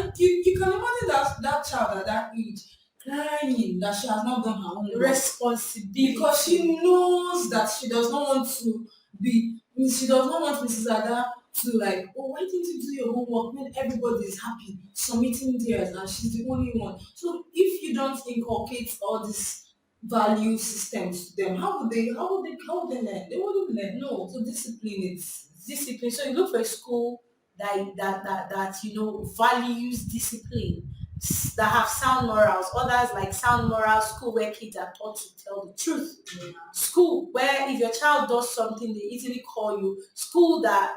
And you can imagine that child at that age crying that she has not done her own Responsibility. because she knows that she does not want to be, she does not want Mrs. Ada to like, oh, why didn't you do your homework when everybody is happy submitting theirs and she's the only one? So if you don't inculcate all these value systems to them, how would they learn? They wouldn't learn. No, so discipline is Discipline. So you look for a school that values discipline, that have sound morals. Others like sound morals, school where kids are taught to tell the truth. School where if your child does something, they easily call you. School that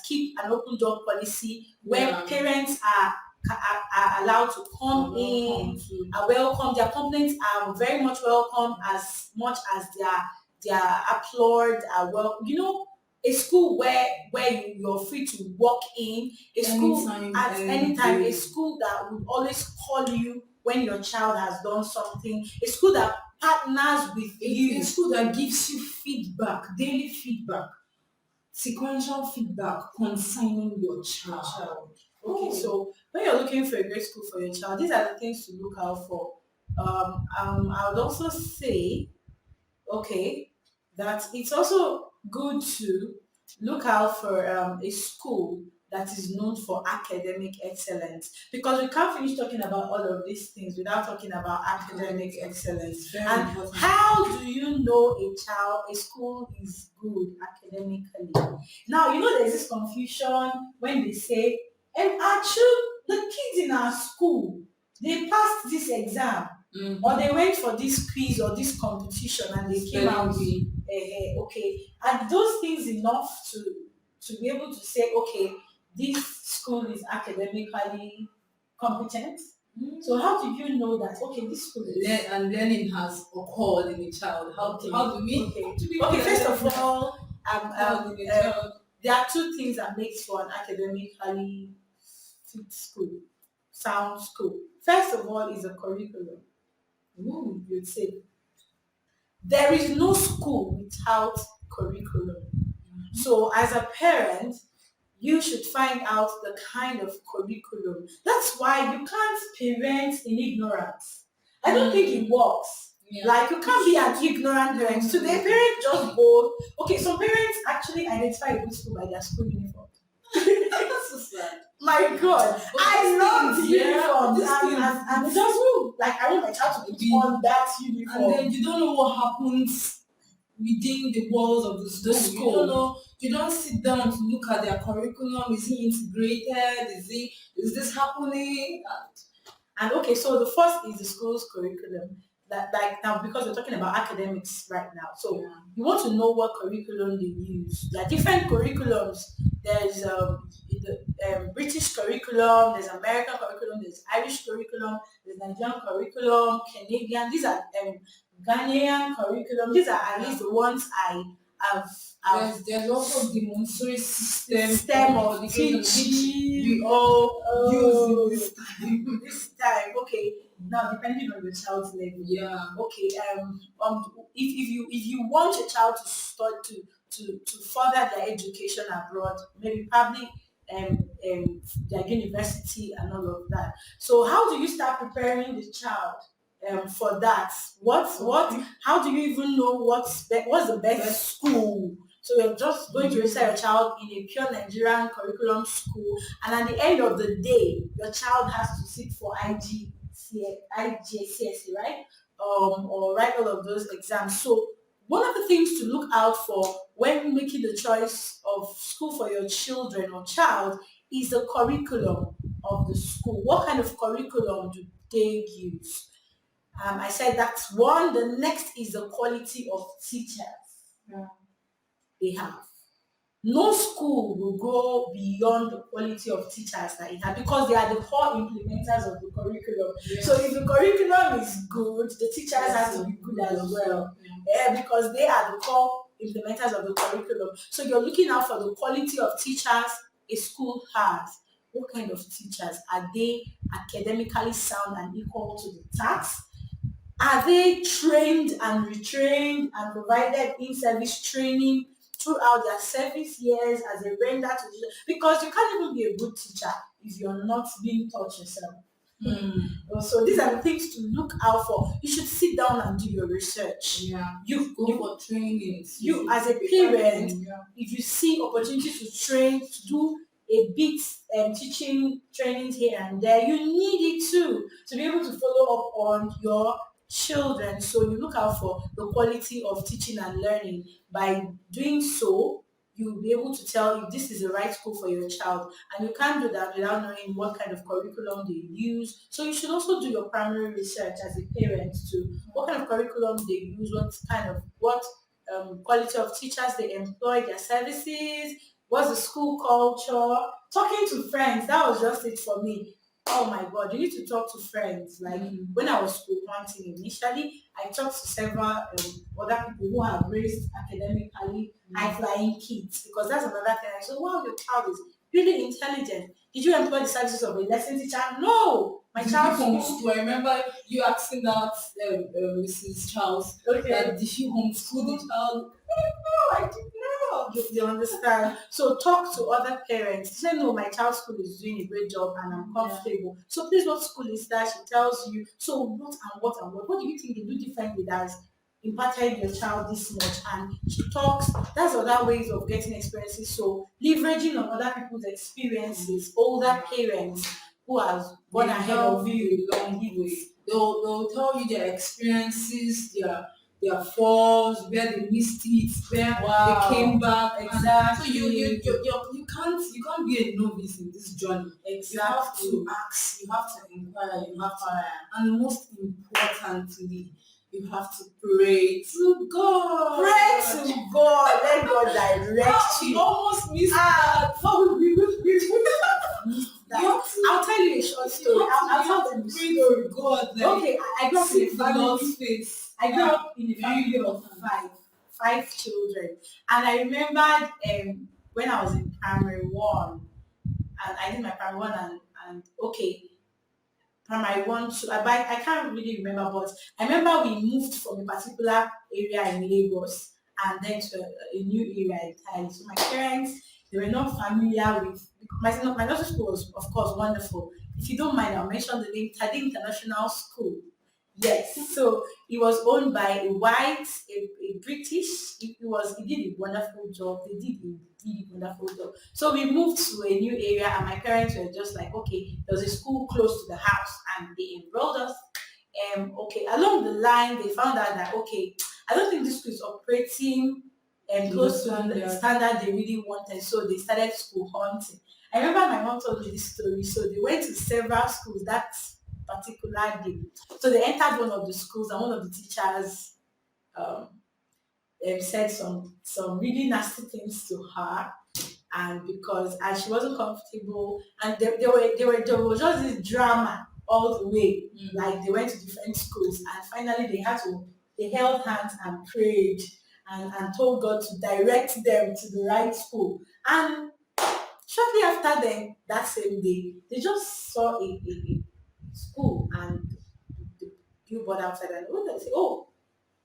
keep an open door policy where Yeah. parents are allowed to come in, are welcome. Their complaints are very much welcome as much as their applaud are well. A school where you're free to walk in, a school Anytime, at any time, any a day. school that will always call you when your child has done something, a school that partners with A you. school that gives you feedback, daily feedback, sequential feedback concerning your child. Okay, so when you're looking for a great school for your child, these are the things to look out for. I would also say, okay, that it's also good to look out for a school that is known for academic excellence, because we can't finish talking about all of these things without talking about academic excellence. Very And important. how do you know a school is good academically? Now, there's this confusion when they say, the kids in our school, they passed this exam, or they went for this quiz or this competition and they came out with Spelling okay. Are those things enough to be able to say, okay, this school is academically competent? So how do you know that, okay, this school is And learning has occurred in a child. How do we? okay? How do we Okay, know first of that all, occurred in a child? there are two things that makes for an academically fit school, sound school. First of all is a curriculum. You'd say there is no school without curriculum. So as a parent, you should find out the kind of curriculum. That's why you can't parent in ignorance. I don't think it works. Yeah. Like you can't be an ignorant parent. Today, parents just go. Okay, some parents actually identify a good school by their school uniform. That's so sad. My God, But I these love things, the yeah, uniforms these things, and they just like I want my child to put on that uniform. And then you don't know what happens within the walls of the school. You school. don't know. You don't sit down to look at their curriculum. Is it integrated? Is this happening? And okay, so the first is the school's curriculum. That like now because we're talking about academics right now, so you want to know what curriculum they use. There are different curriculums. There's the British curriculum, there's American curriculum, there's Irish curriculum, there's Nigerian curriculum, Canadian. These are Ghanaian curriculum. These are at least the ones have There's also the Montessori system of which teaching. we all Oh, use in this time. this time, okay. Now, depending on your child's level, Yeah. okay. If you want your child to start to further their education abroad, maybe probably their university and all of that. So, how do you start preparing the child for that? How do you even know what's the best school? So you're just going to register your child in a pure Nigerian curriculum school, and at the end of the day, your child has to sit for IGCSE, right? Or write all of those exams. So one of the things to look out for when making the choice of school for your children or child is the curriculum of the school. What kind of curriculum do they use? I said that's one. The next is the quality of teachers they have. No school will go beyond the quality of teachers that it has because they are the core implementers of the curriculum. Yes. So if the curriculum is good, the teachers have to be good as well. Because they are the core implementers of the curriculum. So you're looking out for the quality of teachers a school has. What kind of teachers? Are they academically sound and equal to the task? Are they trained and retrained and provided in-service training throughout their service years as a render to teacher? Because you can't even be a good teacher if you're not being taught yourself. Mm. So these are the things to look out for. You should sit down and do your research. Yeah. You, Go you, for trainings. you should as a prepare parent, them, yeah. if you see opportunity to train, to do a bit teaching trainings here and there, you need it too to be able to follow up on your children. So you look out for the quality of teaching and learning. By doing so, you'll be able to tell if this is the right school for your child. And you can't do that without knowing what kind of curriculum they use. So you should also do your primary research as a parent to what kind of curriculum they use, what quality of teachers they employ, their services, what's the school culture, talking to friends. That was just it for me. Oh my God, you need to talk to friends. Like when I was school hunting initially, I talked to several other people who have raised academically high-flying kids because that's another thing. I said, wow, your child is really intelligent. Did you employ the services of a lesson teacher? No, my child Homeschool. I remember you asking that Mrs. Charles Okay. that did she homeschool the child? No, I didn't know. You understand? So talk to other parents. Say, no, my child's school is doing a great job and I'm comfortable. So please, what school is that? She tells you. So what and what and what? What do you think they do differently that has impacted your child this much? And she talks. That's other ways of getting experiences. So leveraging on other people's experiences, older parents who has gone ahead of you. a long way. They'll tell you their experiences, their falls, where they missed it, where Wow. they came back. Exactly. So you can't be a novice in this journey. You have to ask, you have to inquire, you have to, and most importantly, you have to pray to God. Pray to God. Let God direct You you. almost missed that. I'll tell you a short story. I'll tell them the pray story. to God. Like, Okay, I grew up in a seek the family. Lord's face. I grew up in a family of five children, and I remembered when I was in primary one, and I did my primary one, and okay, primary one, two. I can't really remember, but I remember we moved from a particular area in Lagos and then to a new area entirely. So my parents, they were not familiar with my nursery school was of course wonderful. If you don't mind, I'll mention the name Tadi International School. Yes, so it was owned by a white, a British. He did a wonderful job. They did a really wonderful job. So we moved to a new area, and my parents were just like, okay, there was a school close to the house, and they enrolled us. Okay, along the line, they found out that okay, I don't think this school is operating close to the standard they really wanted. So they started school hunting. I remember my mom told me this story. So they went to several schools that particular day. So they entered one of the schools, and one of the teachers um, said some really nasty things to her, and because she wasn't comfortable, and there was just this drama all the way. Like they went to different schools, and finally they held hands and prayed and told God to direct them to the right school. And shortly after then, that same day, they just saw a school and the billboard outside, and they say, "Oh,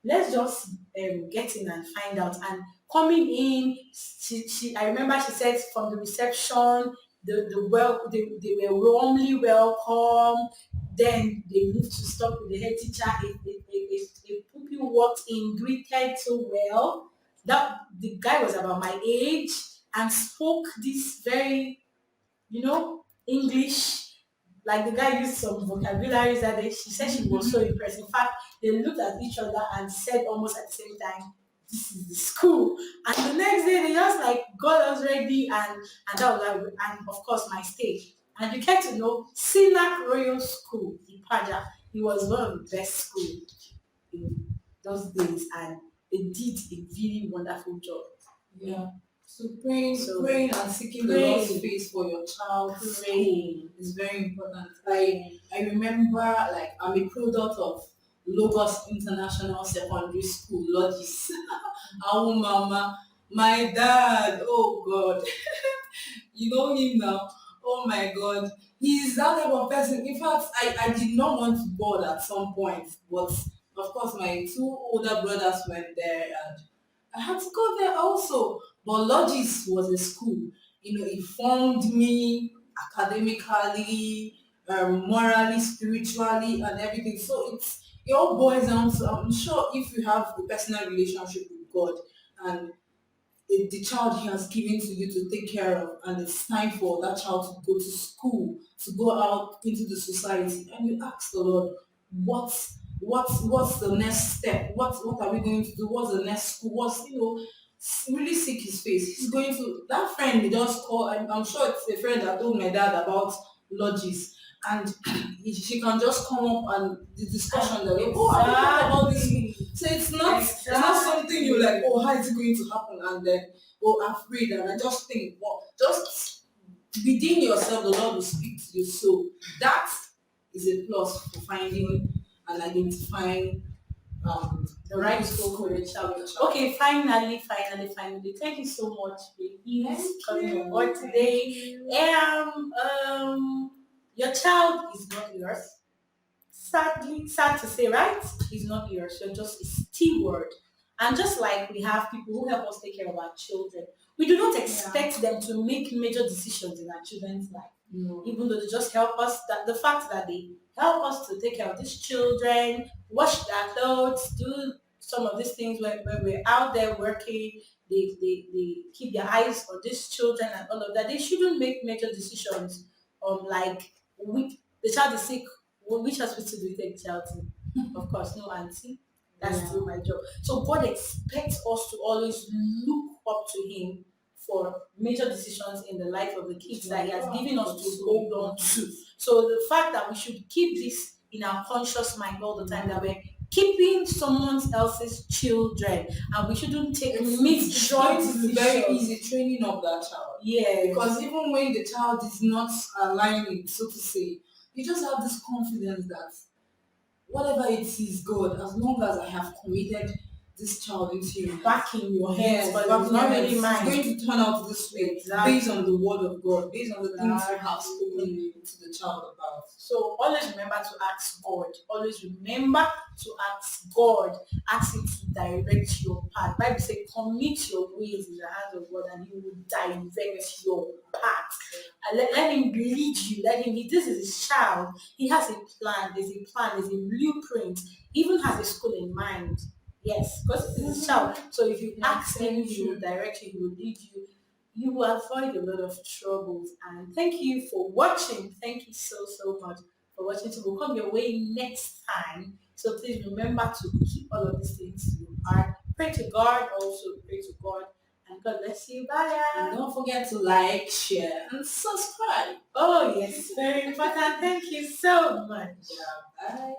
let's just get in and find out." And coming in, I remember she said from the reception, they were warmly welcome. Then they moved to stop with the head teacher. A pupil walked in, greeted so well. That the guy was about my age and spoke this very, English. Like the guy used some vocabularies that day. She said she was so impressed. In fact, they looked at each other and said almost at the same time, "This is the school." And the next day they just like got us ready, and that was like, and of course my stage. And you get to know Sinak Royal School, Ipaja. It was one of the best schools in those days, and they did a really wonderful job. Yeah. So praying and seeking the praying. Lord's face for your child Praying. is very important. I remember, like, I'm a product of Lagos International Secondary School, Lodis. Our mama, my dad, oh God, you know him now. Oh my God, he's that type of person. In fact, I did not want to board at some point, but of course my two older brothers went there, and I had to go there also. But Logis was a school. It formed me academically, morally, spiritually, and everything. So it all boils down to, I'm sure if you have a personal relationship with God and the child he has given to you to take care of, and it's time for that child to go to school, to go out into the society, and you ask the Lord, what's the next step? What are we going to do? What's the next school? Really seek his face. He's going to that friend he just called. I'm sure it's a friend that told my dad about lodges, and she can just come up and the discussion that oh, have you heard about this? So it's not something you're like, oh, how is it going to happen? And then, oh, I'm afraid. And I just think, well, just within yourself, the Lord will speak to you. So that is a plus for finding and identifying The right school for your child. Okay, finally. Thank you so much, babies, for coming on board today. Your child is not yours. Sad to say, right? He's not yours. You're just a steward. And just like we have people who help us take care of our children, we do not expect them to make major decisions in our children's life. No. Even though they just help us, that the fact that they help us to take care of these children, wash their clothes, do some of these things when we're out there working, they keep their eyes on these children and all of that. They shouldn't make major decisions like the child is sick, which hospital do we take the child to? Of course, no auntie. That's still my job. So God expects us to always look up to Him for major decisions in the life of the kids that He has given us to hold on to. So the fact that we should keep this in our conscious mind all the time, that we're keeping someone else's children and we shouldn't take It's going to be very decisions. easy training up that child. Yeah, Because even when the child is not aligning, so to say, you just have this confidence that whatever it is, God, as long as I have committed this child into your back in your hands, hands, but it's not really it's mine. going to turn out this way Exactly. based on the word of God, based on the things you have Exactly. spoken to the child about. So always remember to ask God. Always remember to ask God. Ask Him to direct your path. Bible says, commit your ways in the hands of God, and He will direct your path. And let Him lead you. Let Him. This is His child. He has a plan. There's a plan. There's a blueprint. He even has a school in mind. Yes, because it's His child. So if you ask Him, He will direct you. He will lead you. You will avoid a lot of troubles. And thank you for watching. Thank you so much for watching. So we'll come your way next time. So please remember to keep all of these things to your heart. Pray to God, also pray to God. And God bless you. Bye. And don't forget to like, share, and subscribe. Oh yes, very important. Thank you so much. Yeah, bye.